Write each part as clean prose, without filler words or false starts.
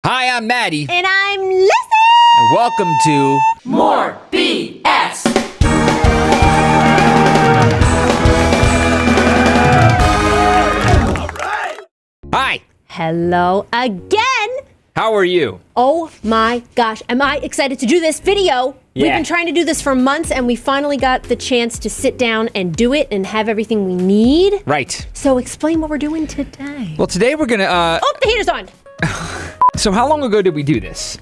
Hi, I'm Maddie. And I'm Lizzie. And welcome to More BS. Hi. Hello again. How are you? Oh my gosh, am I excited to do this video? Yeah. We've been trying to do this for months and we finally got the chance to sit down and do it and have everything we need. Right. So explain what we're doing today. Well, today we're gonna. Oh, the heater's on. So how long ago did we do this?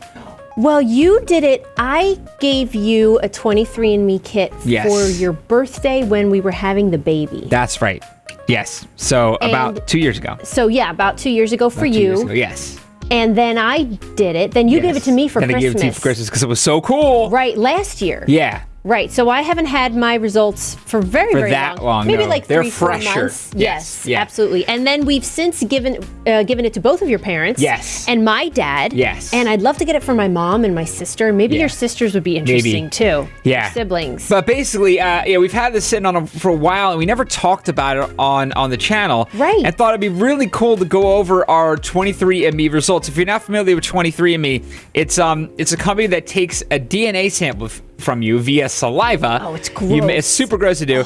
Well, you did it. I gave you a 23andMe kit Yes. for your birthday when we were having the baby. That's right. Yes. So about And- 2 years ago. So yeah, about 2 years ago for About 2 years you. ago, yes. And then I did it. Then you gave it to me for Then Christmas. I gave it to you for Christmas because it was so cool. Right, last year. Yeah. Right, so I haven't had my results for very that long, Maybe no. like They're 3-4 fresher. months. Yes, Yes, yeah. absolutely. And then we've since given it to both of your parents. Yes. And my dad. Yes. And I'd love to get it for my mom and my sister. Maybe Yeah. your sisters would be interesting too. Yeah. Your siblings. But basically, we've had this sitting on for a while, and we never talked about it on the channel. Right. And thought it'd be really cool to go over our 23andMe results. If you're not familiar with 23andMe, it's a company that takes a DNA sample from you via saliva. Oh, it's gross. It's super gross to do.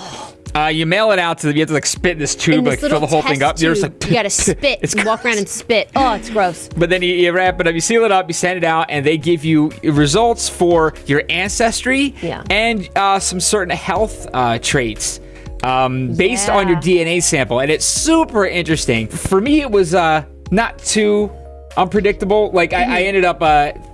You mail it out to them. You have to like spit in this tube, In this like fill little the whole thing up. test You're just tube, like, you gotta spit. It's You walk around and spit. Oh, it's gross. But then you wrap it up, you seal it up, you send it out, and they give you results for your ancestry Yeah. and some certain health traits based on your DNA sample. And it's super interesting. For me, it was not too unpredictable. Like, I ended up,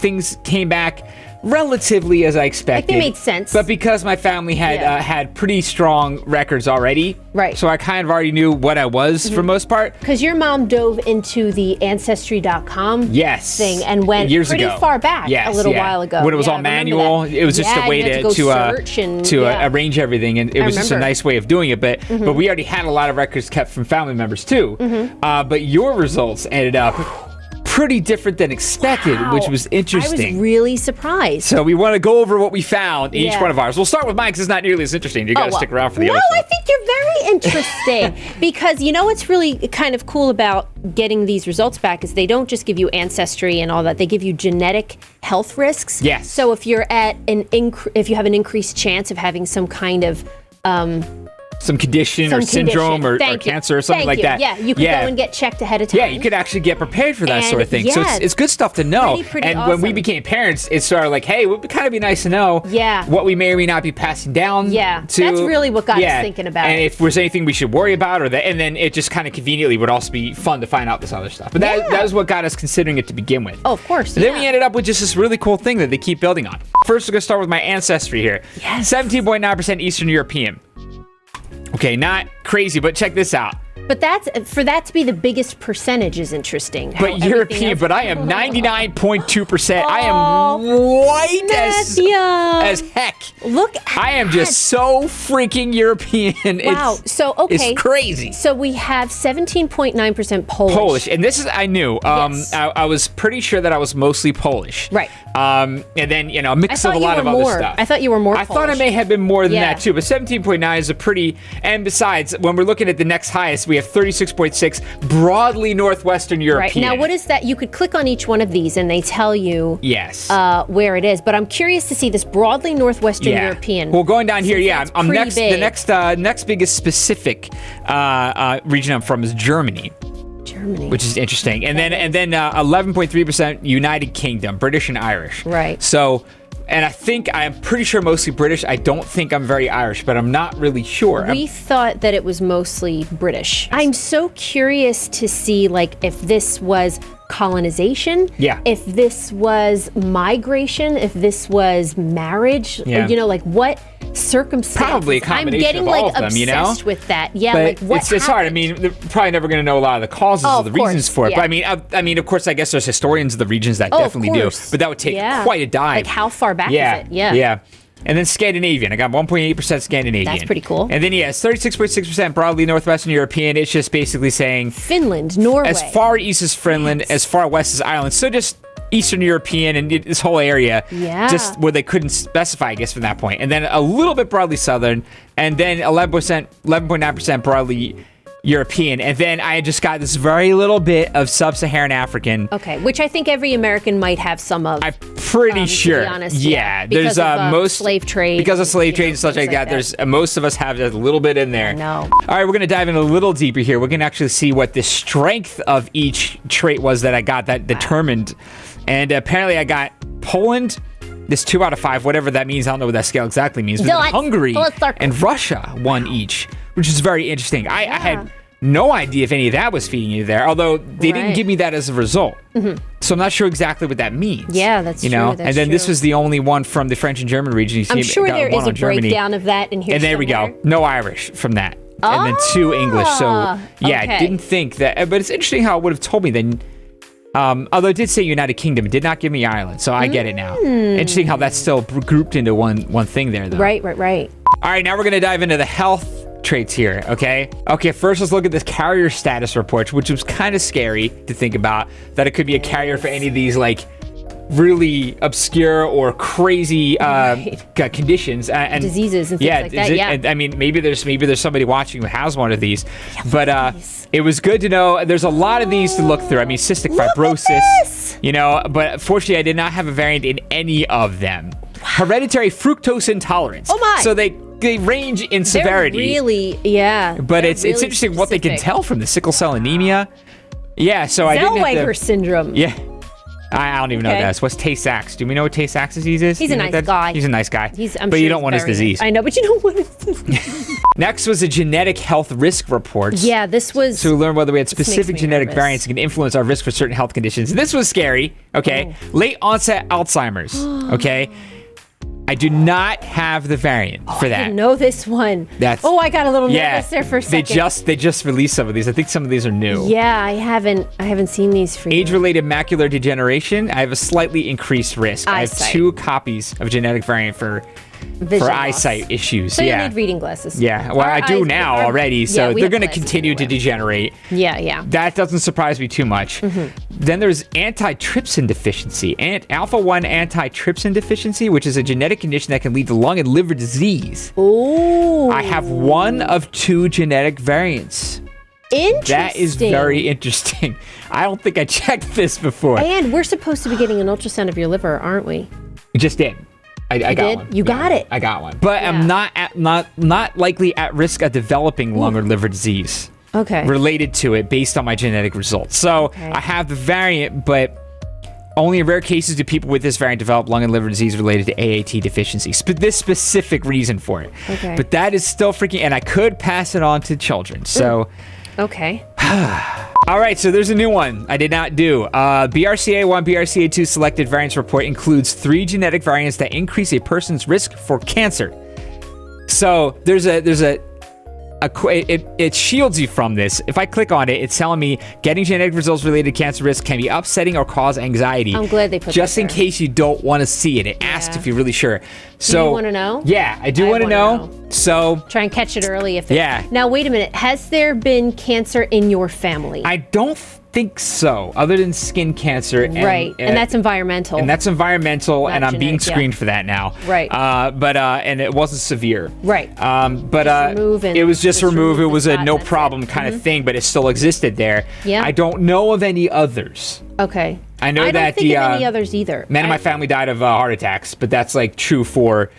things came back relatively as I expected. Like, they made sense. But because my family had Yeah. had pretty strong records already, Right. so I kind of already knew what I was for most part. Because your mom dove into the Ancestry.com Yes. thing and went Years pretty ago. far back Yes, a little yeah. while ago. When it was Yeah, all I remember manual, that. it was just Yeah, a way you had to go search and, yeah. arrange everything, and it was just a remember. nice way of doing it. But we already had a lot of records kept from family members too. But your results ended up pretty different than expected, Wow. which was interesting. I was really surprised. So we want to go over what we found in each Yeah. one of ours. We'll start with mine because it's not nearly as interesting. You got to well, stick around for the no, other I stuff. think you're very interesting because you know what's really kind of cool about getting these results back is they don't just give you ancestry and all that; they give you genetic health risks. Yes. So if you're at if you have an increased chance of having some kind of Some condition or syndrome or cancer or something like that. Yeah, you could go and get checked ahead of time. Yeah, you could actually get prepared for that And sort of thing. So yeah, it's good stuff to know. pretty and when we awesome. became parents, it's sort of like, hey, it would kind of be nice to know Yeah. what we may or may not be passing down. Yeah, to, that's really what got us thinking about and it. if there's anything we should worry about, or that, and then it just kind of conveniently would also be fun to find out this other stuff. But that was what got us considering it to begin with. Oh, of course. And then yeah. we ended up with just this really cool thing that they keep building on. First, we're gonna start with my ancestry here. Yes. 17.9% Eastern European. Okay, not crazy, but check this out. But for that to be the biggest percentage is interesting. how But everything European, else- but I am 99.2%. I Oh, am white Nadia. as heck. Look at I am that. just so freaking European. Wow. So, okay. It's crazy. So we have 17.9% Polish. Polish, and this is I knew. Yes. I was pretty sure that I was mostly Polish. Right. And then a I mix of thought a you lot were of other more. stuff. I thought you were more I thought I Polish. may have been more than Yeah. that too, but 17.9 is a pretty. And besides, when we're looking at the next highest, we have 36.6 broadly Northwestern European. Right. Now, what is that? You could click on each one of these and they tell you Yes. where it is. But I'm curious to see this broadly Northwestern European. Well, going down here, Since yeah, that's I'm pretty next. big. The next biggest specific region I'm from is Germany, Germany. which is interesting, and then 11.3% United Kingdom, British and Irish. Right. So, and I'm pretty sure mostly British. I don't think I'm very Irish, but I'm not really sure. We thought that it was mostly British. I'm so curious to see, like, if this was colonization, Yeah. if this was migration, if this was marriage, Yeah. like what circumstances. Probably a combination I'm getting of all like of them, you know? obsessed with that. Yeah, But like what it's hard. I happened? mean, they're probably never going to know a lot of the causes Oh, or the of course, reasons for it. yeah. But I mean, of course, I guess there's historians of the regions that Oh, of definitely do. course. But that would take Yeah. quite a dive. Like how far back is it? Yeah. Yeah. And then Scandinavian. I got 1.8% Scandinavian. That's pretty cool. And then, it's 36.6% broadly Northwestern European. It's just basically saying Finland, Norway. as far east as Finland, as far west as Ireland. So just Eastern European and this whole area. Yeah. Just where they couldn't specify, I guess, from that point. And then a little bit broadly Southern. And then 11.9% broadly European, and then I just got this very little bit of sub-Saharan African. Okay, which I think every American might have some of. I'm pretty sure. To be honest, yeah, because there's of, most slave trade. because of slave trade and such things like that. There's most of us have a little bit in there. No. All right, we're gonna dive in a little deeper here. We're gonna actually see what the strength of each trait was that I got that determined, and apparently I got Poland. This 2 out of 5, whatever that means. I don't know what that scale exactly means. But then Hungary and Russia won each, which is very interesting. I had no idea if any of that was feeding you there, although they didn't give me that as a result. So I'm not sure exactly what that means. Yeah, that's true. And then this was the only one from the French and German region. You see I'm sure there is a breakdown of that in here. And there we go. No Irish from that. And then 2 English. So yeah, I didn't think that. But it's interesting how it would have told me then. Although it did say United Kingdom, it did not give me Ireland, so I get it now. Interesting how that's still grouped into one thing there, though. Right. All right, now we're going to dive into the health traits here, okay? Okay, first let's look at this carrier status report, which was kind of scary to think about, that it could be a carrier for any of these, like, really obscure or crazy conditions and diseases and things like that. Yeah, I mean, maybe there's somebody watching who has one of these, but it was good to know. There's a lot of these to look through. I mean, cystic fibrosis, you know, but fortunately, I did not have a variant in any of them. Hereditary fructose intolerance. Oh my! So they range in severity. Really, But it's interesting what they can tell from the sickle cell anemia. Yeah, so I didn't have to. Zellweger syndrome. Yeah. I don't even know what that is. What's Tay-Sachs? Do we know what Tay-Sachs disease is? He's a nice guy. He's a nice guy. But you don't want his disease. I know, but you don't want his disease. Next was a genetic health risk report. Yeah, this was... So we learned whether we had specific genetic variants that can influence our risk for certain health conditions. This was scary, okay? Late onset Alzheimer's, okay? I do not have the variant for that. I didn't know this one. I got a little nervous there for a second. They just released some of these. I think some of these are new. Yeah, I haven't seen these for you. Age-related macular degeneration. I have a slightly increased risk. I have 2 copies of genetic variant for eyesight issues. So you need reading glasses. Yeah, well, I do now already, so they're going to continue to degenerate. Yeah. That doesn't surprise me too much. Then there's antitrypsin deficiency, alpha-1 antitrypsin deficiency, which is a genetic condition that can lead to lung and liver disease. Oh. I have 1 of 2 genetic variants. Interesting. That is very interesting. I don't think I checked this before. And we're supposed to be getting an ultrasound of your liver, aren't we? We just did. I got one. You got it. I got one. But I'm not likely at risk of developing lung or liver disease. Okay. Related to it based on my genetic results. So I have the variant, but only in rare cases do people with this variant develop lung and liver disease related to AAT deficiency. This specific reason for it. Okay. But that is still freaking, and I could pass it on to children. So. Okay. All right, so there's a new one I did not do. BRCA1, BRCA2 selected variants report includes 3 genetic variants that increase a person's risk for cancer. So it shields you from this. If I click on it, it's telling me getting genetic results related to cancer risk can be upsetting or cause anxiety. I'm glad they put just that in there. case you don't want to see it. It asks if you're really sure. So do you want to know? Yeah, I do want to know. So try and catch it early if Now wait a minute. Has there been cancer in your family? I don't think so, other than skin cancer. And that's environmental. And that's environmental, Not and I'm being genetic, screened for that now. Right. And it wasn't severe. Right. It was just removed. It was a no problem kind of thing, but it still existed there. Yeah. I don't know of any others. Okay. I know I that don't think of any others either. Men in my family died of heart attacks, but that's like true for,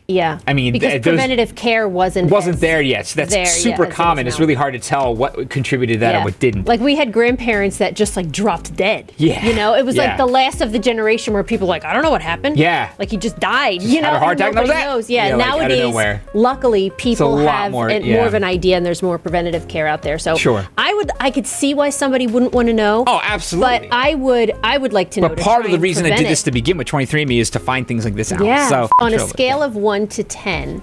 Yeah. Because preventative care wasn't there yet. So that's super common. It's really hard to tell what contributed to that and what didn't. Like we had grandparents that just like dropped dead. Yeah. You know, it was like the last of the generation where people were like, I don't know what happened. Yeah. Like he just died. Just had a heart attack. Nobody knows. Yeah. Nowadays, luckily, people have more of an idea, and there's more preventative care out there. So I could see why somebody wouldn't want to know. Oh, absolutely. But I would like to know. But part of the reason I did this to begin with 23andMe is to find things like this out. Yeah. So on a scale of 1 to 10.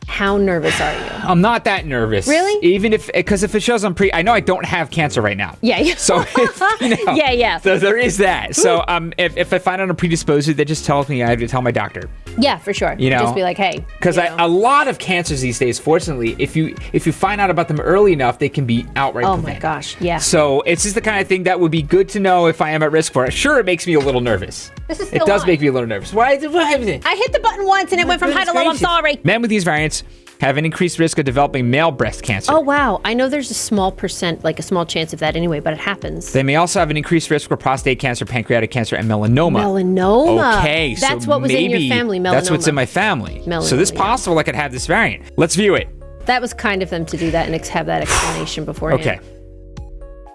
How nervous are you? I'm not that nervous. Really? Because if it shows I know I don't have cancer right now. Yeah. So So there is that. So if I find out I'm predisposed, that just tells me I have to tell my doctor. Yeah, for sure. You know, just be like, hey. Because a lot of cancers these days, fortunately, if you find out about them early enough, they can be outright prevented. Oh my gosh, yeah. So it's just the kind of thing that would be good to know if I am at risk for it. Sure, it makes me a little nervous. It does make me a little nervous. Why? I hit the button once and it went from high to low. I'm sorry. Men with these variants have an increased risk of developing male breast cancer. Oh, wow. I know there's a small percent, like a small chance of that anyway, but it happens. They may also have an increased risk for prostate cancer, pancreatic cancer, and melanoma. Melanoma. Okay, That's so what was in maybe your family, melanoma. that's what's in my family. So this Melanoma, yeah. possible I could have this variant. Let's view it. That was kind of them to do that and have that explanation beforehand. Okay.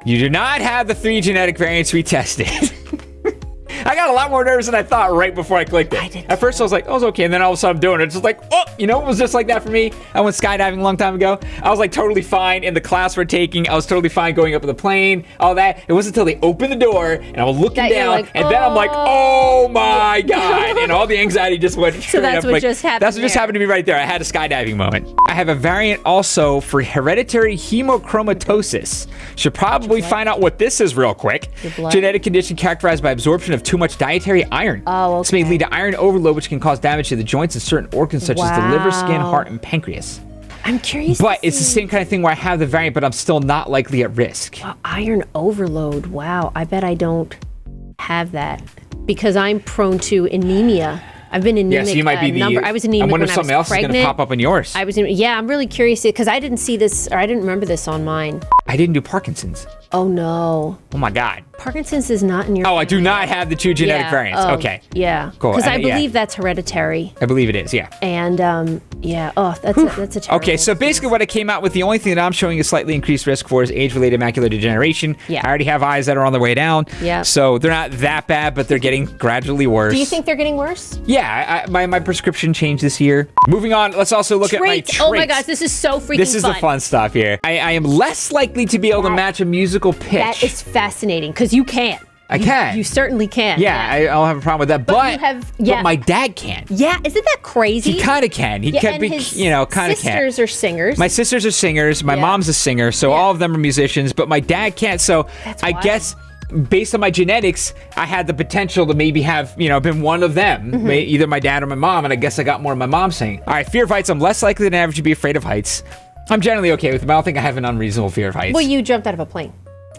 You do not have the 3 genetic variants we tested. I got a lot more nervous than I thought right before I clicked it. I did At first I was like, oh, it's okay. And then all of a sudden I'm doing it. It's just like, oh, you know, it was just like that for me. I went skydiving a long time ago. I was like totally fine in the class we're taking. I was totally fine going up in the plane, all that. It wasn't until they opened the door and I was looking That you're down like, and then I'm like, oh my God. And all the anxiety just went straight that's up. what Like, just happened That's what just there. happened to me right there. I had a skydiving moment. I have a variant also for hereditary hemochromatosis. Should probably find out what this is real quick. Your blood? Genetic condition characterized by absorption of too much dietary iron. Oh, This may okay. lead to iron overload, which can cause damage to the joints and certain organs such as the liver, skin, Wow. heart, and pancreas. I'm curious. But to it's the see- same kind of thing where I have the variant, but I'm still not likely at risk. Iron overload. Wow. I bet I don't have that because I'm prone to anemia. I've been anemic. Yeah, so you might be the. I was anemic I wonder when if I was something else pregnant. is going to pop up in yours. Yeah, I'm really curious because I didn't see this or I didn't remember this on mine. I didn't do Parkinson's. Oh no. Oh my God. Parkinson's is not in your. Oh, I do not have the 2 genetic Yeah. variants. Oh, Okay. Yeah. Cool. Because I Yeah. believe that's hereditary. I believe it is, yeah. And yeah. Oh, that's a terrible. Okay, so basically what I came out with, the only thing that I'm showing a slightly increased risk for is age-related macular degeneration. Yeah. I already have eyes that are on their way down. Yeah. So they're not that bad, but they're getting gradually worse. Do you think they're getting worse? Yeah, my prescription changed this year. Moving on, let's also look at my traits. Oh my gosh, this is so freaking This is the fun stuff here. I am less likely to be able to match a musical pitch. That is fascinating because you can. I can. You certainly can. Yeah, I don't have a problem with that. But, you have- yeah. but my dad can. Yeah, isn't that crazy? He kind of can. He yeah, can and be, his kind of can. sisters are singers. My sisters are singers. My Yeah. mom's a singer. So Yeah. all of them are musicians. But my dad can't. So That's I wild. guess based on my genetics, I had the potential to maybe have, been one of them. Mm-hmm. Either my dad or my mom. And I guess I got more of my mom singing. All right, fear of heights. I'm less likely than average to be afraid of heights. I'm generally okay with them. I don't think I have an unreasonable fear of heights. well, you jumped out of a plane.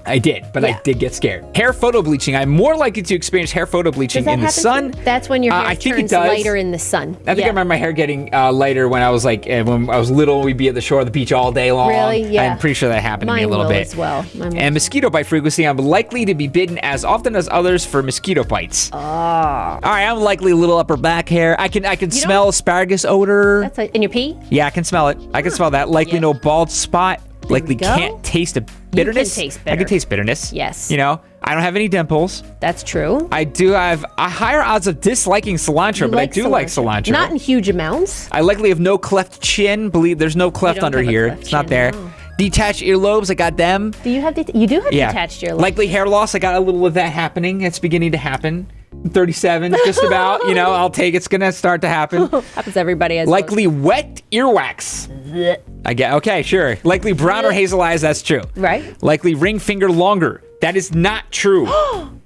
I did, but I Yeah. did get scared. Hair photo bleaching. I'm more likely to experience hair photo bleaching Does that in the happen sun. to you? That's when your hair I think it turns does. lighter in the sun. I think I remember my hair getting lighter when I was when I was little. We'd be at the shore of the beach all day long. Really? Yeah. I'm pretty sure that happened to me Mine a little will bit. as well. Mine will. And mosquito bite frequency. I'm likely to be bitten as often as others for mosquito bites. Oh. All right, I'm likely a little upper back hair. I can smell asparagus odor. That's in your pee? Yeah, I can smell it. I can smell that. Likely Yeah. no bald spot. Likely go. can't taste a bitterness. taste I can bitter. taste bitterness. Yes. I don't have any dimples. That's true. I do have a higher odds of disliking cilantro, but I do like cilantro. Not in huge amounts. I likely have no cleft chin. Believe there's no cleft don't under have a here. cleft It's not chin, there. no. Detached earlobes. I got them. Do you have you do have Yeah. detached earlobes? Likely hair loss. I got a little of that happening. It's beginning to happen. I'm 37, just about. I'll take it's gonna start to happen. happens to everybody as Likely wet earwax. I get okay, sure. Likely brown or hazel eyes. That's true. Right. Likely ring finger longer. That is not true.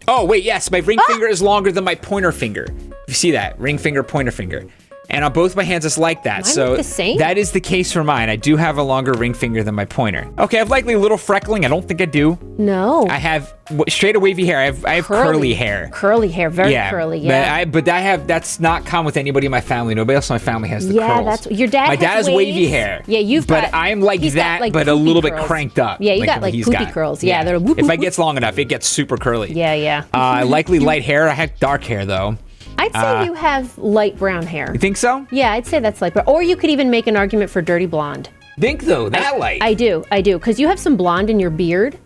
Oh wait, yes, my ring finger is longer than my pointer finger. You see that? Ring finger, pointer finger. And on both my hands, it's like that. Mine So look the same? that is the case for mine. I do have a longer ring finger than my pointer. Okay, I have likely a little freckling. I don't think I do. No. I have straight or wavy hair. I have curly hair. Curly hair, very curly. Yeah. But I have that's not common with anybody in my family. Nobody else in my family has the Yeah, curls. that's your dad. My dad has wavy waves. hair. Yeah, you've but got. I'm like he's that, got, like, but a poopy little bit curls. cranked up. Yeah, you got what like he's poopy got. curls. Yeah, they're whoop, if whoop, I gets long enough, it gets super curly. Yeah. Likely light hair. I have dark hair though. I'd say you have light brown hair. You think so? Yeah, I'd say that's light brown. Or you could even make an argument for dirty blonde. Think though that light. I do, because you have some blonde in your beard,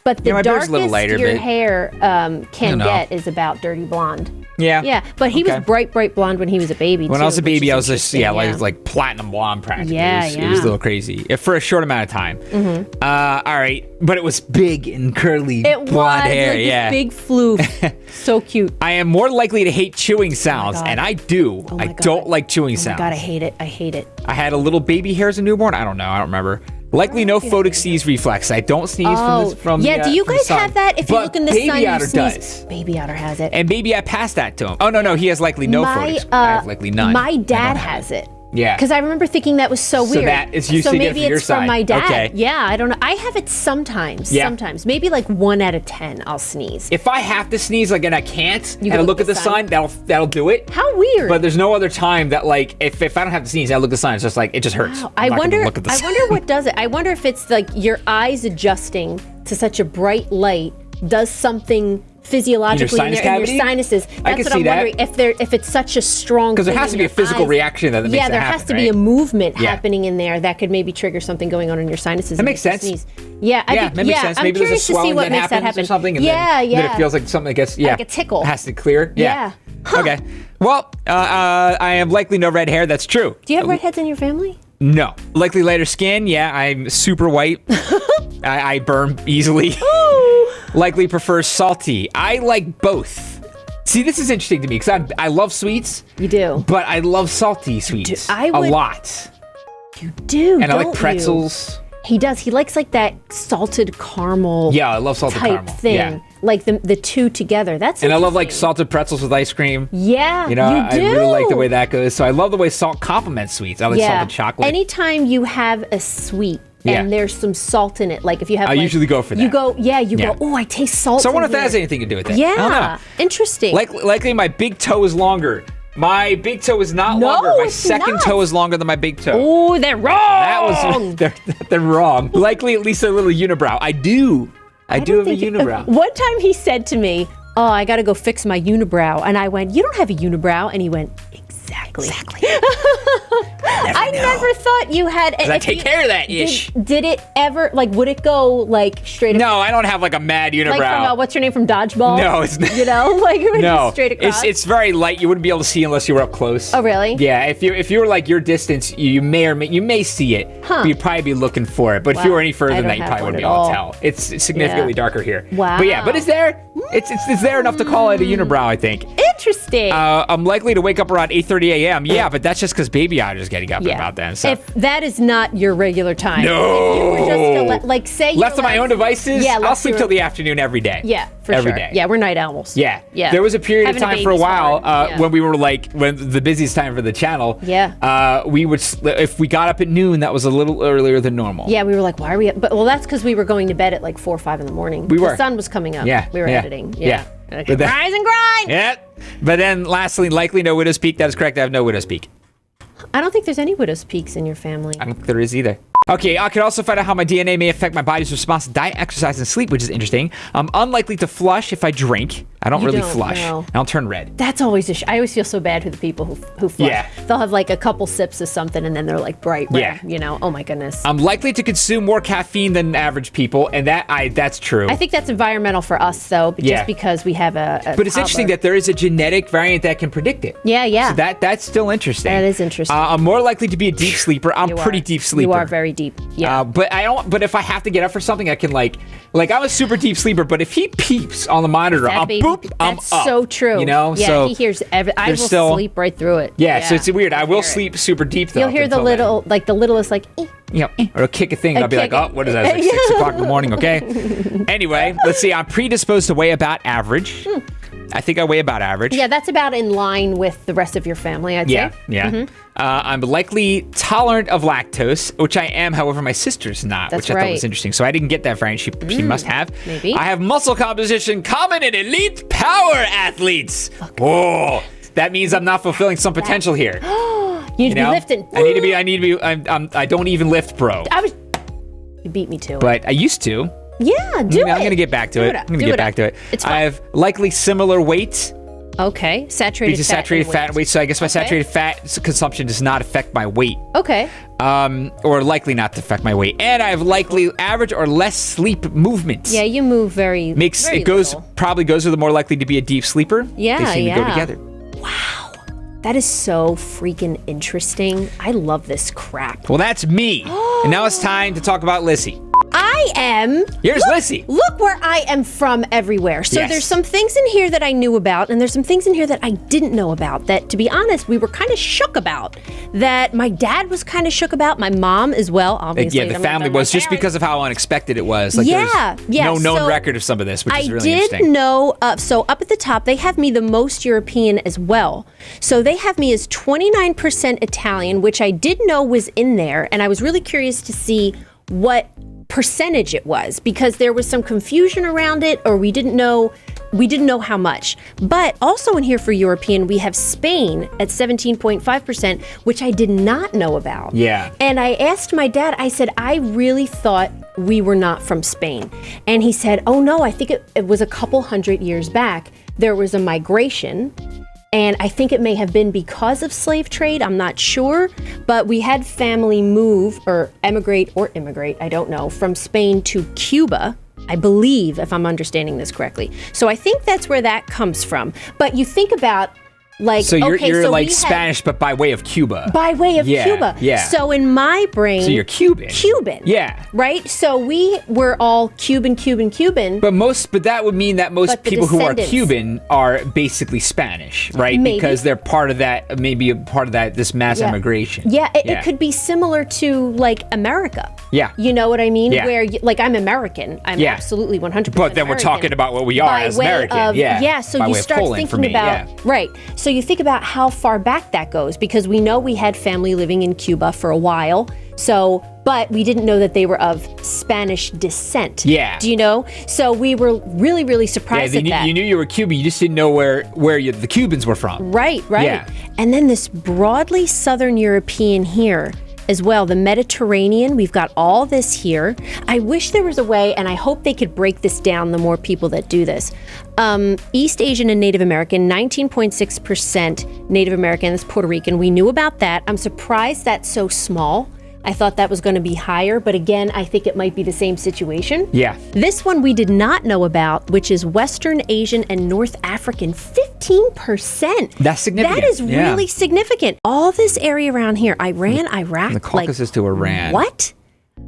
but the my beard's darkest a little lighter, your but- hair can know. get is about dirty blonde. Yeah. Yeah, but he Okay. was bright blonde when he was a baby. When too, I was a which baby, is I was just interesting, like platinum blonde practically. Yeah, it was a yeah. little crazy for a short amount of time. All right, but it was big and curly It blonde was hair. like Yeah. this big floof. So cute. I am more likely to hate chewing sounds, God. and I do. Oh my I God. don't like chewing Oh my sounds. God, I hate it. I hate it. I had a little baby hair as a newborn. I don't know. I don't remember. Likely no photic sneeze reflex. I don't sneeze from yeah. the, Do you from the guys sun. have that? If you But look in the Baby sun, you Otter sneeze. does. Baby Otter has it. And Baby, I passed that to him. Oh no, he has likely no photics. I have likely none. My I dad don't have has it. Yeah. Because I remember thinking that was so weird. that is you so see it maybe from your it's from side. my dad. Okay. Yeah, I don't know. I have it sometimes. Yeah. Sometimes. Maybe like 1 out of 10 I'll sneeze. If I have to sneeze, like, and I can't, You and I look look at at the the sign, that'll do it. How weird. But there's no other time that, like, if I don't have to sneeze, I look at the sign, it's just like, it just hurts. Wow. I'm I not gonna wonder look at the I sign. wonder what does it. I wonder if it's like your eyes adjusting to such a bright light does something physiologically sinus in cavity? your sinuses. That's I can what see I'm that. wondering if it's such a strong Because there thing has to in be a your physical eyes. reaction that makes Yeah, it there happen, has to be a right? movement Yeah. happening in there that could maybe trigger something going on in your sinuses. That makes sense. Yeah, I think, that makes sense. I'm Maybe there's a curious to see swelling what that makes that happens happen. or something, and yeah, then, yeah. then it feels like something gets, Like a tickle. has to clear. Yeah. Huh. Okay. Well, I am likely no red hair. That's true. Do you have redheads in your family? No. Likely lighter skin. Yeah, I'm super white. I burn easily. Likely prefer salty. I like both. See, this is interesting to me because I love sweets. You do. But I love salty sweets I a would- lot. You do. And I like don't you? pretzels. He does. He likes like that salted caramel Yeah, I love salted type caramel. thing. Yeah. Like the two together. That's And I love like interesting. salted pretzels with ice cream. Yeah, You know, you I do. really like the way that goes. So I love the way salt complements sweets. I like salted chocolate. Anytime you have a sweet Yeah. and there's some salt in it, like if you have, I like, usually go for You that. go, yeah, you Yeah. go. Oh, I taste salt. so I wonder in if that has here." anything to do with it. I don't know. Yeah, interesting. Likely my big toe is longer. My big toe is not No, longer. My it's second not. toe is longer than my big toe. Oh, they're wrong. That was they're wrong. Likely at least a little unibrow. I do have a unibrow. One time he said to me, "Oh, I got to go fix my unibrow," and I went, "You don't have a unibrow," and he went, "Exactly." I never thought you had. I if take you- care of that ish. Did it ever like? Would it go like straight? No, I don't have like a mad unibrow. Like from what's her name from Dodgeball? No, it's not. You know, like it would No, just straight across. it's very light. You wouldn't be able to see unless you were up close. Oh, really? Yeah, if you were like your distance, you may see it, Huh. but you'd probably be looking for it. But if you Wow. were any further I than don't that, you have probably one wouldn't be at able to all. tell. It's significantly Yeah. darker here. Wow. But yeah, but it's there. It's there enough to call it a unibrow, I think. Interesting. I'm likely to wake up around 8:30 a.m. Yeah, but that's just because Baby Otter is getting up at yeah. about then. So. If that is not your regular time. No. If you were just to like say Left to my own devices, Yeah, I'll left sleep to- till the afternoon every day. Yeah, for Every sure. day. Yeah, we're night owls. Yeah. Yeah. There was a period Having of a time for a baby's while hard. Yeah. when we were like, when the busiest time for the channel. Yeah. We would, if we got up at noon, that was a little earlier than normal. Yeah, we were like, why are we? But well, that's because we were going to bed at like 4 or 5 in the morning. We were. The sun was coming up. Yeah, we were yeah, editing. yeah. Yeah. Okay. But that- Rise and grind. Yeah. But then lastly, likely no widow's peak. That is correct. I have no widow's peak. I don't think there's any widow's peaks in your family. I don't think there is either. Okay, I could also find out how my DNA may affect my body's response to diet, exercise, and sleep, which is interesting. I'm unlikely to flush if I drink. I don't You really don't, flush. no. I don't turn red. That's always I always feel so bad for the people who flush. Yeah. They'll have like a couple sips of something and then they're like bright red. Yeah. You know. Oh my goodness. I'm likely to consume more caffeine than average people, and that's true. I think that's environmental for us though, but Yeah. just because we have a But it's interesting that there is a genetic variant that can predict it. Yeah. So that's still interesting. That is interesting. I'm more likely to be a deep sleeper. I'm You pretty are. deep sleeper. You are very deep. Yeah. But I don't. But if I have to get up for something, I can like I'm a super deep sleeper. But if he peeps on the monitor, That I'm baby, boop. I'm that's up. so true. You know. Yeah, so he hears I will there's still- sleep right through it. Yeah. So it's weird. I will hear it. sleep super deep though. You'll up hear the until then. little, like the littlest, like. Eh. You know, or I'll kick a thing. And I'll be like, kick oh, it. what is that? It's like 6 o'clock in the morning. Okay. Anyway, let's see. I'm predisposed to weigh about average. I think I weigh about average. Yeah, that's about in line with the rest of your family, I'd Yeah, say. yeah. Mm-hmm. I'm likely tolerant of lactose, which I am. However, my sister's not, That's which I thought was right. interesting. So I didn't get that variant. She must have. maybe. I have muscle composition common in elite power athletes. Oh, that means I'm not fulfilling some potential here. You need You to know, be lifting. I need to be. I don't even lift, bro. You beat me to it. But I used to. Yeah, do it. I'm gonna get back to it. up. I'm gonna Do get it back up. to it. It's I fine. have likely similar weight. Okay, saturated Because fat. saturated and fat and weight. So I guess my Okay. saturated fat consumption does not affect my weight. Okay. Or likely not to affect my weight. And I have likely average or less sleep movements. Yeah, you move very. very little. Probably goes with the more likely to be a deep sleeper. Yeah, They seem to go yeah. together. That is so freaking interesting. I love this crap. Well, that's me. And now it's time to talk about Lissy. I I am. Here's Lissy. Look where I am from everywhere. So Yes. there's some things in here that I knew about, and there's some things in here that I didn't know about that, to be honest, we were kind of shook about. That my dad was kind of shook about, my mom as well, obviously. Yeah, the family was just because of how unexpected it was. Like, Yeah, there's yeah, no known so record of some of this, which is I really did interesting. know, so up at the top, they have me the most European as well. So they have me as 29% Italian, which I did know was in there, and I was really curious to see what percentage it was, because there was some confusion around it, or we didn't know how much. But also in here for European, we have Spain at 17.5%, which I did not know about. Yeah. And I asked my dad, I said, I really thought we were not from Spain. And he said, oh no, I think it was a couple hundred years back. There was a migration. And I think it may have been because of slave trade. I'm not sure. But we had family move or immigrate, I don't know, from Spain to Cuba, I believe, if I'm understanding this correctly. So I think that's where that comes from. But you think about, like, So you're, okay, you're so like we had- Spanish, but by way of Cuba. by way of Yeah, Cuba. yeah. So in my brain, So you're Cuban. Cuban. Yeah. Right? So we were all Cuban. But that would mean that most But the people who are descendants- Cuban are basically Spanish, right? Maybe. Because they're part of that, maybe a part of that, this mass Yeah. immigration. Yeah, it could be similar to like America. Yeah. You know what I mean? Yeah. Where like I'm American. I'm Yeah. absolutely 100%. But then we're talking about what we are by as way American. of- yeah. So By you way of start Poland for thinking me, about yeah. right. So you think about how far back that goes, because we know we had family living in Cuba for a while. So, but we didn't know that they were of Spanish descent. Yeah. Do you know? So we were really, really surprised Yeah, at that. you knew you were Cuban. You just didn't know where the Cubans were from. Right. Yeah. And then this broadly Southern European here as well, the Mediterranean, we've got all this here. I wish there was a way, and I hope they could break this down, the more people that do this. East Asian and Native American, 19.6% Native American, that's Puerto Rican. We knew about that. I'm surprised that's so small. I thought that was going to be higher, but again, I think it might be the same situation. Yeah. This one we did not know about, which is Western Asian and North African, 15%. That's significant. That is Yeah. really significant. All this area around here, Iran, Iraq, The Caucasus to Iran. what?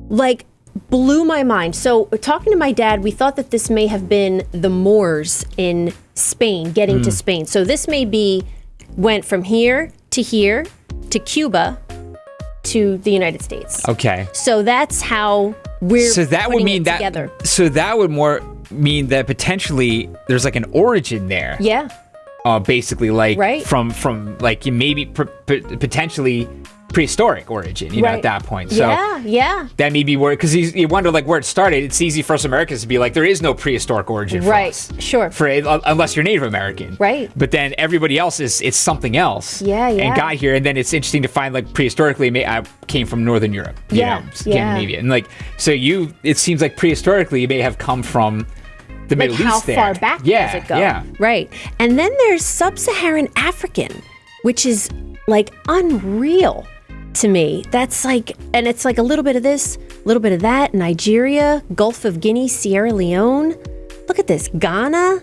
Like, blew my mind. So, talking to my dad, we thought that this may have been the Moors in Spain, getting Hmm. to Spain. So this went from here to Cuba to the United States. Okay. So that's how we're So that would putting mean it that. together. So that would more mean that potentially there's like an origin there. Yeah. Basically, like Right. from like maybe potentially prehistoric origin. You know, at that point. So yeah. that may be where, because you wonder like where it started. It's easy for us Americans to be like, there is no prehistoric origin for Right. us. Sure. Unless you're Native American. Right. But then everybody else it's something else. Yeah, yeah. And got here, and then it's interesting to find like prehistorically, I came from Northern Europe. You Yeah, know, Scandinavia. And like, so it seems like prehistorically you may have come from the Like Middle how East there. far back Yeah, does it go? Yeah. Right. And then there's Sub-Saharan African, which is like unreal to me. That's like, and it's like a little bit of this, a little bit of that. Nigeria, Gulf of Guinea, Sierra Leone. Look at this. Ghana.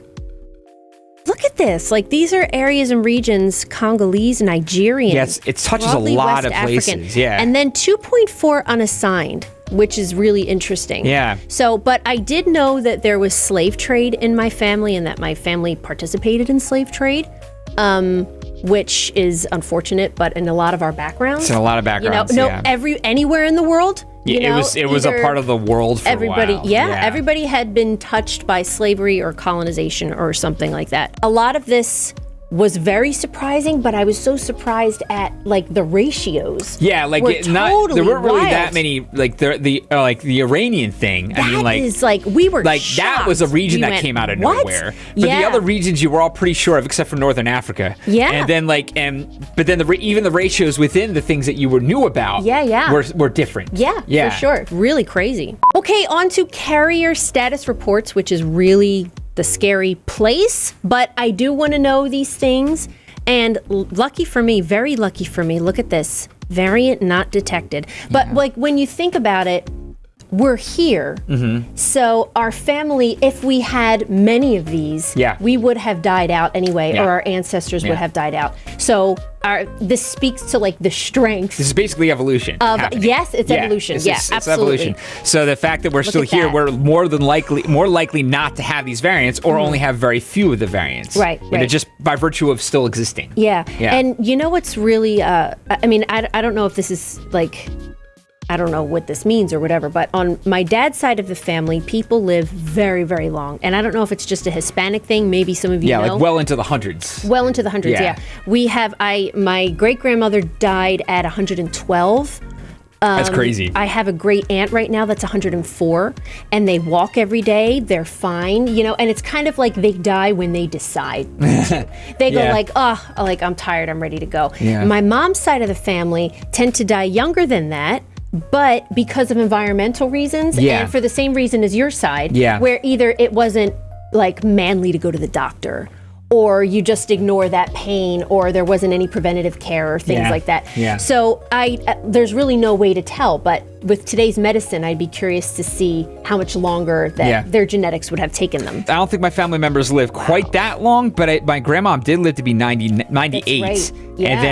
Look at this. Like, these are areas and regions, Congolese, Nigerian. Yes, it touches a broadly lot West of places, yeah. And then 2.4 unassigned, which is really interesting. Yeah. So, but I did know that there was slave trade in my family and that my family participated in slave trade, which is unfortunate, but in a lot of our backgrounds. It's in a lot of backgrounds, yeah. Anywhere in the world. Yeah, you know, it was a either part of the world for everybody, a while. everybody had been touched by slavery or colonization or something like that. A lot of this was very surprising, but I was so surprised at like the ratios. Yeah, like were there weren't really wild. that many like the Iranian thing. I mean, like is like we were like shocked. that was a region We that went, came out of "What?" nowhere. But Yeah. the other regions you were all pretty sure of, except for Northern Africa. Yeah. And then but then even the ratios within the things that you knew about. Yeah. Were different. Yeah, for sure. Really crazy. Okay, on to carrier status reports, which is really the scary place. But I do want to know these things. And lucky for me, very lucky for me, look at this. Variant not detected. But like when you think about it, we're here. So our family, if we had many of these, we would have died out anyway, or our ancestors would have died out. So this speaks to like the strength. This is basically evolution. Yes, it's evolution. It's Absolutely. evolution. So the fact that we're still at here, that. we're more likely not to have these variants, or only have very few of the variants. Right, You know, right. just by virtue of still existing. Yeah. Yeah. And you know what's really, I mean, I don't know if this is like, I don't know what this means or whatever, but on my dad's side of the family, people live very, very long. And I don't know if it's just a Hispanic thing. Maybe some of you know. Like well into the hundreds. Well into the hundreds, Yeah. yeah. We have, my great-grandmother died at 112. That's crazy. I have a great aunt right now that's 104, and they walk every day. They're fine, you know, and it's kind of like they die when they decide to. They go Yeah. like, I'm tired, I'm ready to go. Yeah. My mom's side of the family tend to die younger than that, but because of environmental reasons, Yeah. and for the same reason as your side, Yeah. where either it wasn't like manly to go to the doctor, or you just ignore that pain, or there wasn't any preventative care or things Yeah. like that. Yeah. So there's really no way to tell, but with today's medicine, I'd be curious to see how much longer that Yeah. their genetics would have taken them. I don't think my family members live quite that long, but my grandmom did live to be 98. That's right. Yeah. And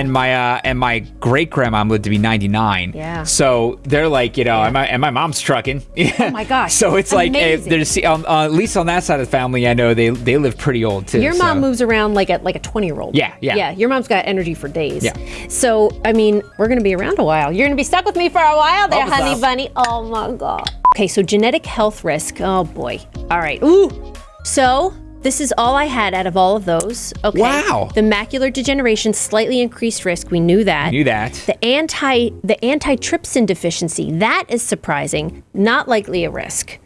then my great grandmom lived to be 99. Yeah. So they're like, you know, and my mom's trucking. Oh my gosh. So it's like, Amazing. there's at least on that side of the family, I know they live pretty old too. Your mom so. moves around like a 20-year-old. Yeah, yeah. Yeah, your mom's got energy for days. Yeah. So, I mean, we're going to be around a while. You're going to be stuck with me for a while there, Hope honey so. bunny. Oh my God. Okay, so genetic health risk. Oh boy. All right. Ooh. So, this is all I had out of all of those. Okay. Wow. The macular degeneration, slightly increased risk. We knew that. Knew that. The antitrypsin deficiency, that is surprising. Not likely a risk.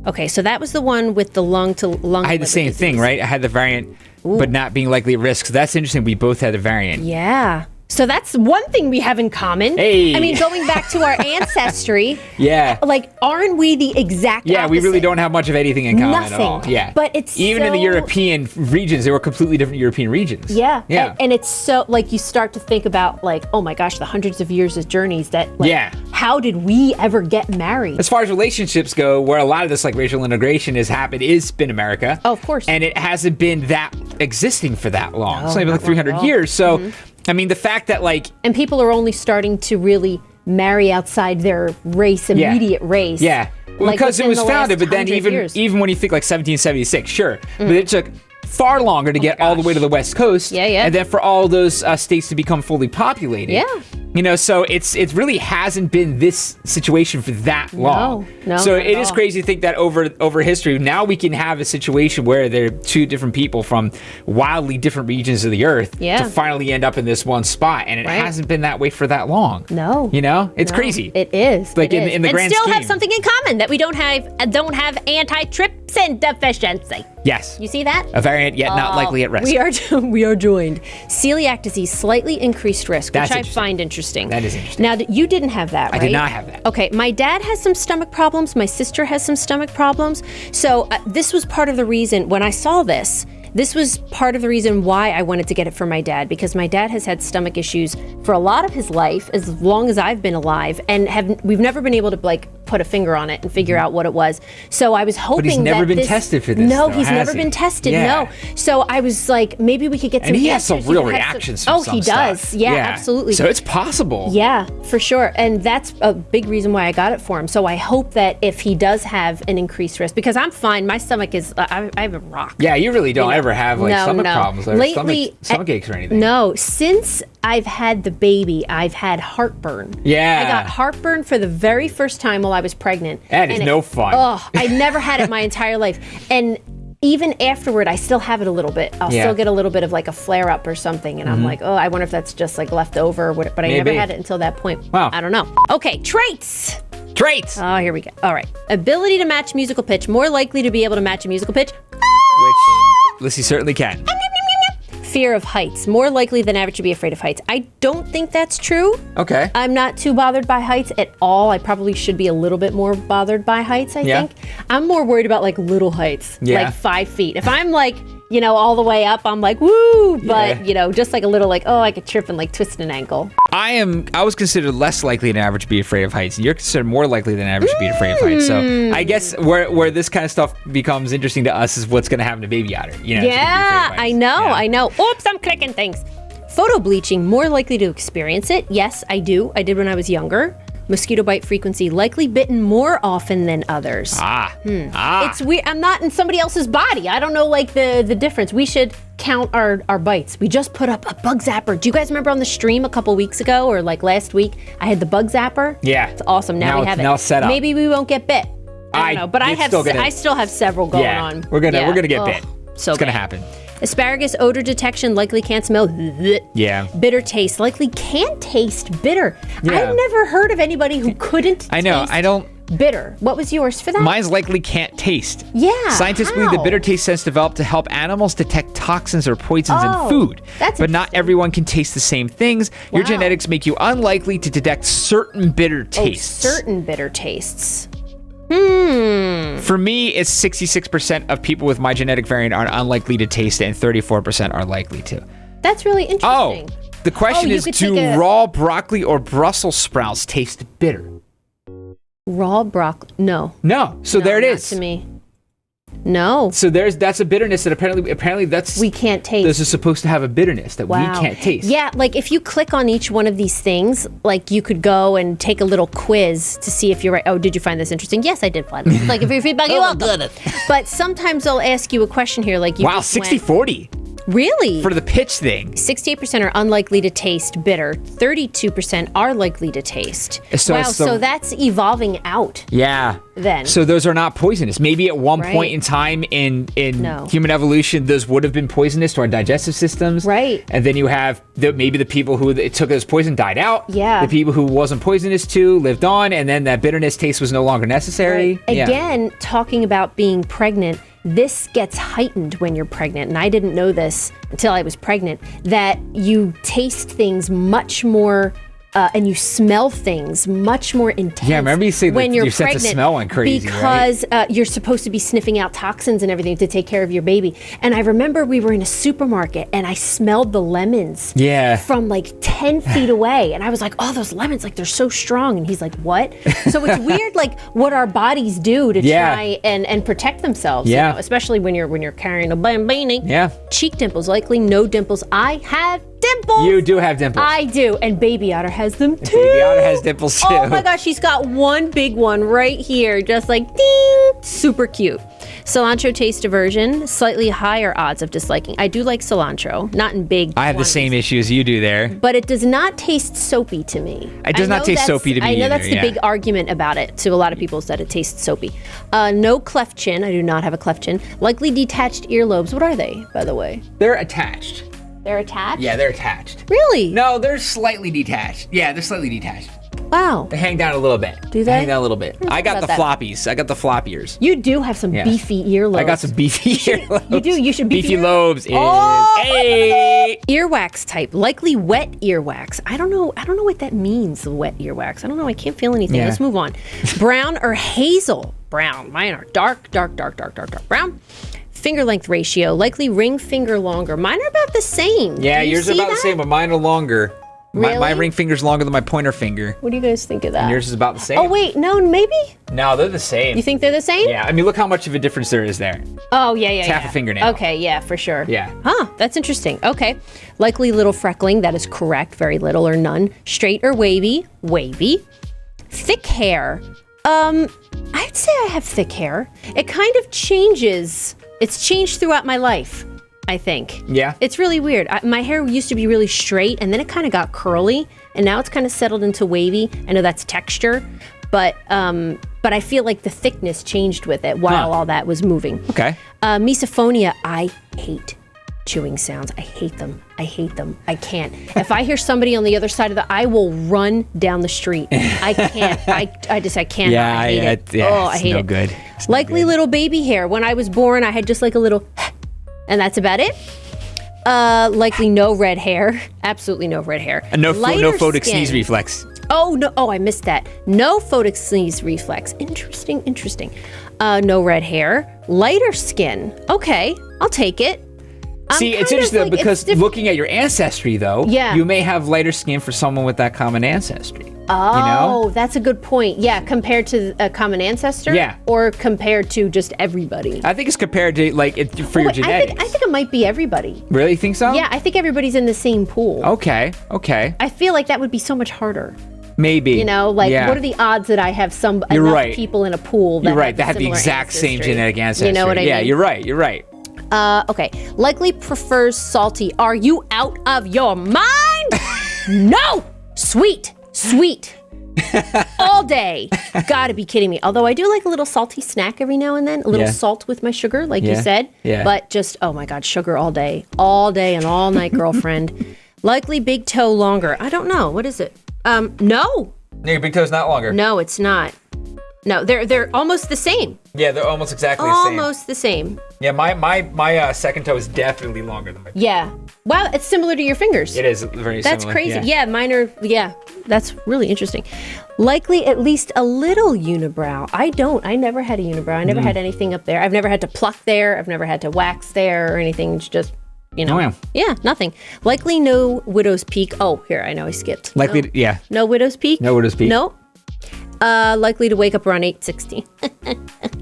Okay, so that was the one with the lung to lung. I had the same thing, right? I had the variant, but not being likely at risk. So that's interesting. We both had a variant. Yeah. So that's one thing we have in common. Hey. I mean, going back to our ancestry, Yeah. like, aren't we the exact Yeah, we really opposite? don't have much of anything in common Nothing. at all. Yeah. But it's even in the so- European regions, they were completely different European regions. Yeah. Yeah. And it's so, like, you start to think about, like, oh my gosh, the hundreds of years of journeys that, like, Yeah. how did we ever get married? As far as relationships go, where a lot of this like racial integration has happened is been America. Oh, of course. And it hasn't been that existing for that long. It's only been like not long at 300 all. years. So, I mean, the fact that like, And people are only starting to really marry outside their race, immediate race. yeah. Well, like, because it within was the founded, last but then 100 years. even when you think like 1776, sure. But it took far longer to get all the way to the West Coast. Yeah, yeah. And then for all those states to become fully populated. Yeah. You know, so it really hasn't been this situation for that long. no, So not it at is all. crazy to think that over history, now we can have a situation where there are two different people from wildly different regions of the earth Yeah. to finally end up in this one spot, and it Right. hasn't been that way for that long. No. You know, it's No, crazy. It is. Like it in is. the and grand still scheme. have something in common that we don't have antitrypsin deficiency. Yes. You see that? A variant yet not likely at risk. We are joined. Celiac disease, slightly increased risk, That's which I interesting. find interesting. That is interesting. Now, you didn't have that, right? I did not have that. Okay, my dad has some stomach problems. My sister has some stomach problems. So this was part of the reason when I saw this. This was part of the reason why I wanted to get it for my dad, because my dad has had stomach issues for a lot of his life, as long as I've been alive, and we've never been able to like put a finger on it and figure out what it was. So I was hoping he's never that been this- tested for this, No, though, he's has never he? been tested. Yeah. No. So I was like, maybe we could get some. And he has some answers. He real had reactions from Oh, some he does. stuff. Yeah, absolutely. So it's possible. Yeah, for sure. And that's a big reason why I got it for him. So I hope that if he does have an increased risk, because I'm fine, my stomach is, I have a rock. Yeah, you really don't ever have like stomach problems or Lately, stomach aches or anything. No, since I've had the baby, I've had heartburn. Yeah. I got heartburn for the very first time while I was pregnant. That is And no fun. Oh, I never had it my entire life. And even afterward, I still have it a little bit. I'll Yeah. still get a little bit of like a flare up or something. And I'm like, oh, I wonder if that's just like left over. Or what, but I never Maybe. had it until that point. Wow. I don't know. Okay, traits. Traits, Oh, here we go. All right. Ability to match musical pitch. More likely to be able to match a musical pitch. which Lissy certainly can. Fear of heights. More likely than average to be afraid of heights. I don't think that's true. Okay. I'm not too bothered by heights at all. I probably should be a little bit more bothered by heights, I Yeah. think. I'm more worried about like little heights, Yeah. like 5 feet. If I'm like, all the way up, I'm like, woo! But, Yeah. just like a little like, oh, I could trip and like twist an ankle. I was considered less likely than average to be afraid of heights. You're considered more likely than average to be afraid of heights. So I guess where this kind of stuff becomes interesting to us is what's going to happen to Baby Otter. You know, she's gonna be afraid of Yeah, heights. I know, Yeah. I know. Oops, I'm clicking things. Photo bleaching, more likely to experience it. Yes, I do. I did when I was younger. Mosquito bite frequency, likely bitten more often than others. It's weird. I'm not in somebody else's body. I don't know like the difference. We should count our bites. We just put up a bug zapper. Do you guys remember on the stream a couple weeks ago or like last week? I had the bug zapper. Yeah. It's awesome. Now we have it. Now set up. Maybe we won't get bit. I don't know, but I still have several going on. We're gonna get bit. So it's gonna bad. happen. Asparagus odor detection, likely can't smell. Yeah. Bitter taste, likely can't taste bitter. Yeah. I've never heard of anybody who couldn't I know. taste I don't. bitter. What was yours for that? Mine's likely can't taste. Yeah, Scientists how? believe the bitter taste sense developed to help animals detect toxins or poisons in food. That's but not interesting. everyone can taste the same things. Your Wow. genetics make you unlikely to detect certain bitter tastes. Certain bitter tastes. For me, it's 66% of people with my genetic variant are unlikely to taste it, and 34% are likely to. That's really Oh, interesting. the question you is, could do take a- raw broccoli or Brussels sprouts taste bitter? Raw broccoli. No. No. So No, there it not is. to me. No. So that's a bitterness that apparently that's We can't taste. this is supposed to have a bitterness that Wow. we can't taste. Yeah, like if you click on each one of these things, like you could go and take a little quiz to see if you're right. Oh, did you find this interesting? Yes, I did find it. Like if your feedback, you're welcome. But sometimes they'll ask you a question here, like you Wow, just went- 60-40 Really? for the pitch thing. 68% are unlikely to taste bitter. 32% are likely to taste. So wow, it's the- so that's evolving out Yeah. then. So those are not poisonous. Maybe at one Right. point in time in No. human evolution, those would have been poisonous to our digestive systems. Right. And then you have maybe the people who it took as poison died out. Yeah. The people who wasn't poisonous to lived on, and then that bitterness taste was no longer necessary. Yeah. Again, talking about being pregnant, this gets heightened when you're pregnant. And I didn't know this until I was pregnant, that you taste things much more and you smell things much more intense. Yeah, I remember you saying when that you're your sense of pregnant smell went crazy, because you're supposed to be sniffing out toxins and everything to take care of your baby. And I remember we were in a supermarket and I smelled the lemons Yeah. from like 10 feet away, and I was like, "Oh, those lemons! Like they're so strong." And he's like, "What?" So it's weird, like what our bodies do to Yeah. try and protect themselves. you Yeah. know, especially when you're carrying a bambini. Yeah. Cheek dimples, likely no dimples. I have dimples. You do have dimples. I do, and Baby Otter has them too. Baby Otter has dimples too. Oh my gosh, she's got one big one right here, just like ding, super cute. Cilantro taste aversion, slightly higher odds of disliking. I do like cilantro, not in big I have the quantities, same issue as you do there. but it does not taste soapy to me. It does I not know taste that's- soapy to me I know either, that's the yeah. big argument about it. To a lot of people, is that it tastes soapy. No cleft chin. I do not have a cleft chin. Likely detached earlobes. What are they, by the way? They're attached. They're attached. Yeah, they're attached. Really? No, they're slightly detached. Yeah, they're slightly detached. Wow. They hang down a little bit. Do they? Hang down a little bit. I got about the that. floppies. I got the flop ears. You do have some Yeah. beefy earlobes. I got some beefy earlobes. You do? You should beefy earlobes. lobes. Is, Oh! hey. Earwax type, likely wet earwax. I don't know what that means, the wet earwax. I don't know. I can't feel anything. Yeah. Let's move on. Brown or hazel? Brown. Mine are dark brown. Finger length ratio, likely ring finger longer. Mine are about the same. Yeah, Do you yours are see about the that? same, but mine are longer. My Really? ring finger's longer than my pointer finger. What do you guys think of that? Yours is about the same. Oh wait, no, maybe. No, they're the same. You think they're the same? Yeah, I mean, look how much of a difference there is there. Oh yeah, yeah. half yeah. a fingernail. Okay, yeah, for sure. Yeah. Huh, that's interesting. Okay. Likely little freckling, that is correct. Very little or none. Straight or wavy? Wavy. Thick hair. I'd say I have thick hair. It kind of changes. It's changed throughout my life, I think. Yeah. It's really weird. My hair used to be really straight, and then it kind of got curly, and now it's kind of settled into wavy. I know that's texture, but I feel like the thickness changed with it while Huh. all that was moving. Okay. Misophonia, I hate chewing sounds. I hate them. I can't. If I hear somebody on the other side of I will run down the street. I can't. I can't. Yeah, I hate it. yeah, Oh, I it's hate no it. good. It's no Likely good. little baby hair. When I was born, I had just like a little, and that's about it. Likely no red hair. Absolutely no red hair. And no Lighter photic skin. sneeze reflex. Oh no! Oh, I missed that. No photic sneeze reflex. Interesting. No red hair. Lighter skin. Okay, I'll take it. See, it's kind of interesting though, like- it's because diff- looking at your ancestry though, Yeah. you may have lighter skin for someone with that common ancestry. Oh, that's a good point. Yeah, compared to a common ancestor? Yeah. Or compared to just everybody? I think it's compared to like for your genetics. I think it might be everybody. Really think so? Yeah, I think everybody's in the same pool. Okay. I feel like that would be so much harder. Maybe. You know, like Yeah. what are the odds that I have enough right. people in a pool that You're right. That have the similar exact same ancestry? genetic ancestry. You know what I mean? Yeah, you're right. You're right. Okay. Likely prefers salty. Are you out of your mind? No! Sweet. All day. Gotta be kidding me. Although I do like a little salty snack every now and then. A little Yeah. salt with my sugar, like you Yeah. said. Yeah. But just, oh my God, sugar all day. All day and all night, girlfriend. Likely big toe longer. I don't know. What is it? No. Your big toe's not longer. No, it's not. No, they're almost the same. Yeah, they're almost exactly Almost the same. Yeah, my second toe is definitely longer than my. Yeah. Wow, it's similar to your fingers. It is very That's similar. crazy. Yeah, mine are, that's really interesting. Likely at least a little unibrow. I never had a unibrow. I never had anything up there. I've never had to pluck there. I've never had to wax there or anything. It's just, you know. Oh, yeah. Yeah, nothing. Likely no widow's peak. Oh, here, I know I skipped. Likely, no. yeah. No widow's peak? No widow's peak. Nope. Likely to wake up around 8:16.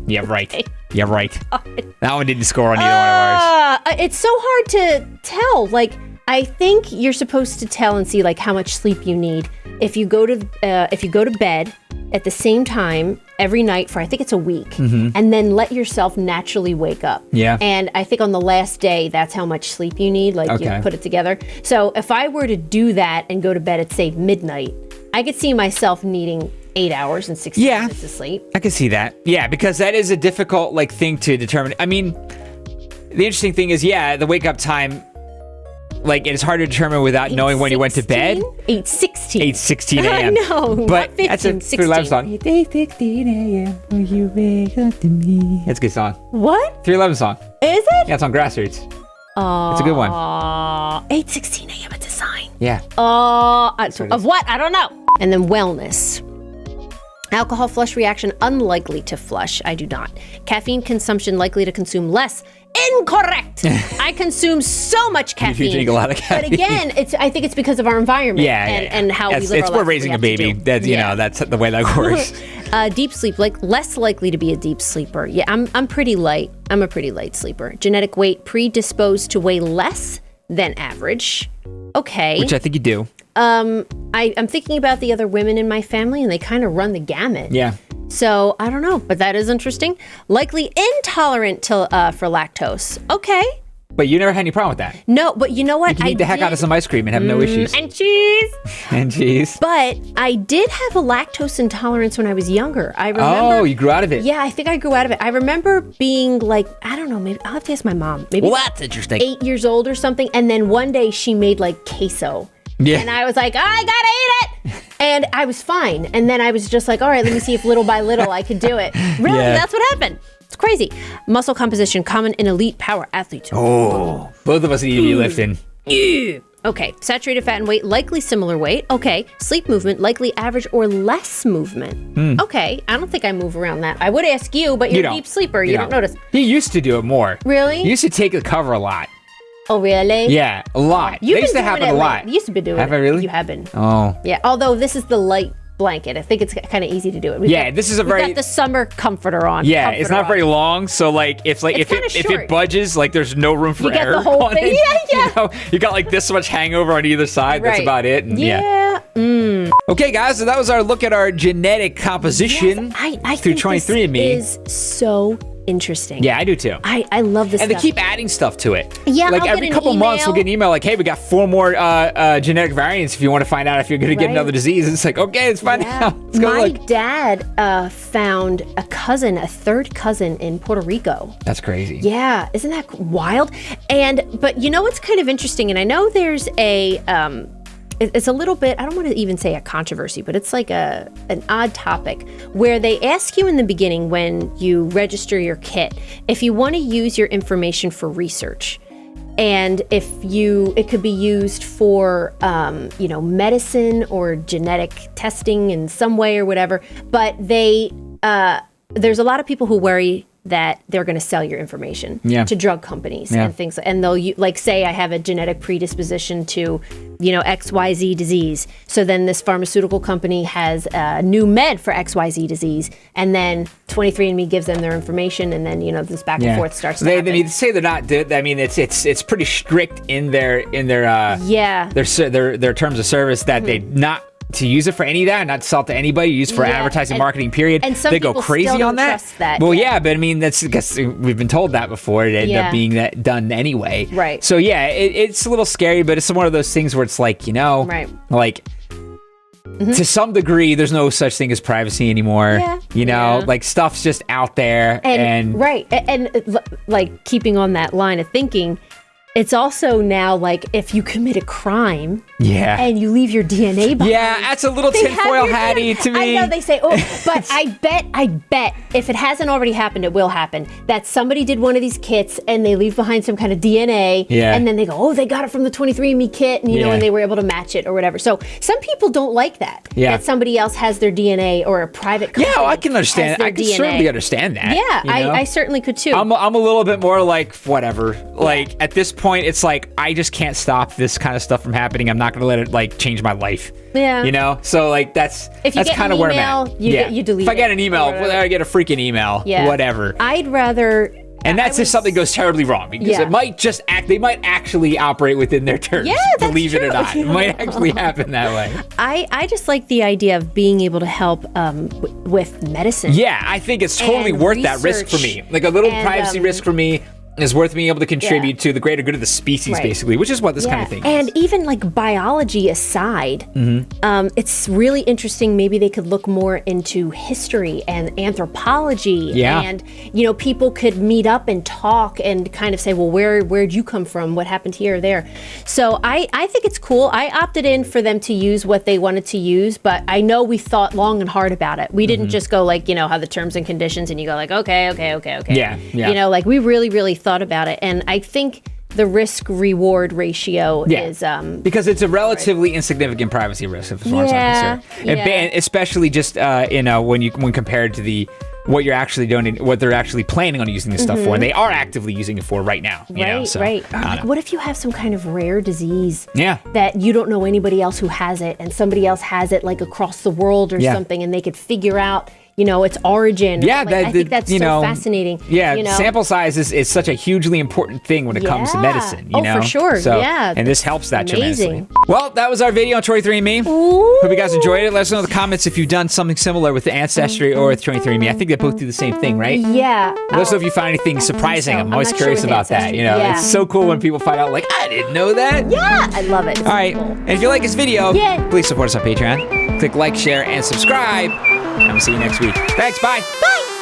Yeah, right. Yeah, right. That one didn't score on either one of ours. It's so hard to tell. Like, I think you're supposed to tell and see like how much sleep you need if you go to bed at the same time every night for I think it's a week, and then let yourself naturally wake up. Yeah. And I think on the last day, that's how much sleep you need. Like Okay. you put it together. So if I were to do that and go to bed at say midnight, I could see myself needing 8 hours and 60 Yeah. minutes of sleep. I can see that. Yeah, because that is a difficult like thing to determine. I mean, the interesting thing is, yeah, the wake up time, like it's hard to determine without knowing when you went to bed. 8:16. 8:16 a.m. I know. But not that's a 15, Three Eleven 16. song. 8:16 a.m. when you wake up to me. That's a good song. What? 311 song. Is it? Yeah, it's on Grassroots. It's a good one. 8:16 a.m. It's a sign. Yeah. Of what? I don't know. And then wellness. Alcohol flush reaction unlikely to flush. I do not. Caffeine consumption likely to consume less. Incorrect. I consume so much caffeine. You drink a lot of caffeine. But again, I think it's because of our environment and how we live It's our we're lives. raising We a have to baby. do. That's Yeah. that's the way that works. Deep sleep, like less likely to be a deep sleeper. Yeah, I'm pretty light. I'm a pretty light sleeper. Genetic weight predisposed to weigh less than average. Okay. Which I think you do. I'm thinking about the other women in my family, and they kind of run the gamut. Yeah. So I don't know, but that is interesting. Likely intolerant to for lactose. Okay. But you never had any problem with that. No, but you know what? You can eat the heck out of some ice cream and have no issues. And cheese. And cheese. But I did have a lactose intolerance when I was younger. I remember. Oh, you grew out of it. Yeah, I think I grew out of it. I remember being like, I don't know, maybe I'll have to ask my mom. Maybe Well, that's interesting. 8 years old or something. And then one day she made like queso. Yeah. And I was like, I gotta eat it. And I was fine. And then I was just like, all right, let me see if little by little I could do it. Really, Yeah. that's what happened. It's crazy. Muscle composition common in elite power athletes. Oh, both of us need to be lifting. Ew. Okay, saturated fat and weight, likely similar weight. Okay, sleep movement, likely average or less movement. Okay, I don't think I move around that. I would ask you, but you're a don't. deep sleeper. You don't notice. He used to do it more. Really? He used to take the cover a lot. Oh, really? Yeah, a lot. You've They used been to doing happen it a lot. lately. You used to be doing Have it. I really? You have been. Oh. Yeah, although this is the light blanket. I think it's kind of easy to do it. We've Yeah, got- this is a we've very- got the summer comforter on. Yeah, it's not very long, so like if It's if kinda it short. budges, like there's no room for You got error the whole on thing. it. Yeah, yeah. You know, you got like this much hangover on either side. That's Right. about it. And Yeah. Okay, guys, so that was our look at our genetic composition I through think 23andMe. this is so interesting. Yeah, I do too. I love this And they stuff. keep adding stuff to it. Yeah, like I'll every get an couple months we'll email. get an email like, hey, we got 4 more genetic variants if you want to find out if you're going to get Right. another disease. It's like, okay, let's find out. Let's go My look. dad found a third cousin in Puerto Rico. That's crazy. Yeah, isn't that wild? But you know what's kind of interesting, and I know there's it's a little bit, I don't want to even say a controversy, but it's like an odd topic where they ask you in the beginning when you register your kit if you want to use your information for research. And it could be used for, medicine or genetic testing in some way or whatever. But there's a lot of people who worry that they're going to sell your information Yeah. to drug companies Yeah. and things. And they'll like say I have a genetic predisposition to, you know, XYZ disease. So then this pharmaceutical company has a new med for XYZ disease, and then 23andMe gives them their information, and then, you know, this back and forth starts to They happen. mean, say they're not. I mean, it's pretty strict in their Yeah. their terms of service that they not to use it for any of that, not to sell it to anybody, use for Yeah, advertising, and- marketing, period. and some they go people crazy still on don't that. trust that, Well, yeah. yeah, but I mean, that's because we've been told that before. It ended Yeah. up being that done anyway. Right. So yeah, it's a little scary, but it's one of those things where it's like, you know, Right. like. To some degree, there's no such thing as privacy anymore. Yeah. You know, Yeah. like stuff's just out there, and right, and like keeping on that line of thinking, it's also now like if you commit a crime yeah, and you leave your DNA behind. yeah, that's a little they have tinfoil your hatty DNA. to me. I know they say, oh, but I bet if it hasn't already happened, it will happen. That somebody did one of these kits and they leave behind some kind of DNA, Yeah. and then they go, oh, they got it from the 23andMe kit, and you know, Yeah. and they were able to match it or whatever. So some people don't like that. Yeah. That somebody else has their DNA or a private company. Yeah, I can has understand. their I can DNA. certainly understand that. Yeah, you know? I certainly could too. I'm a little bit more like whatever. Like at this point, it's like I just can't stop this kind of stuff from happening. I'm not going to let it like change my life. Yeah. You know. So like that's If you get kind an of where I'm email, at. you delete If I get it an email, or whatever. I get a freaking email. Yeah. Whatever. I'd rather. And that's if something goes terribly wrong, because Yeah. it might just they might actually operate within their terms. Yeah, that's believe it or true. not, it might actually happen that way. I just like the idea of being able to help with medicine. Yeah, I think it's totally And worth that risk for me. research. Like a little And, privacy risk for me is worth being able to contribute to the greater good of the species, Right. basically, which is what this kind Yeah, of thing and is. even like biology aside, it's really interesting. Maybe they could look more into history and anthropology. Yeah. And, you know, people could meet up and talk and kind of say, well, where'd you come from? What happened here or there? So I think it's cool. I opted in for them to use what they wanted to use, but I know we thought long and hard about it. We didn't just go like, you know, how the terms and conditions and you go like, okay. Yeah, yeah. You know, like we really thought about it. And I think the risk reward ratio is Because it's a relatively insignificant privacy risk, as far as Yeah, I'm concerned. And yeah. especially just you know, when compared to what you're actually doing, what they're actually planning on using this stuff for, and they are actively using it for right now. You know, so, right. I don't Like, know. what if you have some kind of rare disease Yeah. that you don't know anybody else who has it, and somebody else has it like across the world or Yeah. something, and they could figure out, you know, its origin. Yeah, Like, I think that's you so know, fascinating. Yeah, you know? sample size is such a hugely important thing when it comes to Yeah. medicine. You Oh, know, for sure. So, Yeah. and this helps that tremendously. Amazing. Well, that was our video on 23andMe. Hope you guys enjoyed it. Let us know in the comments if you've done something similar with the Ancestry or with 23andMe. I think they both do the same thing, right? Yeah. Let us know if you find anything surprising. so. I'm I'm always not sure curious with about that. You know, Ancestry. it's Yeah. so cool when people find out, like, I didn't know that. Yeah, I love it. All right. And if you like this video, Yeah. please support us on Patreon. Click like, share, and subscribe. And we'll see you next week. Thanks. Bye. Bye.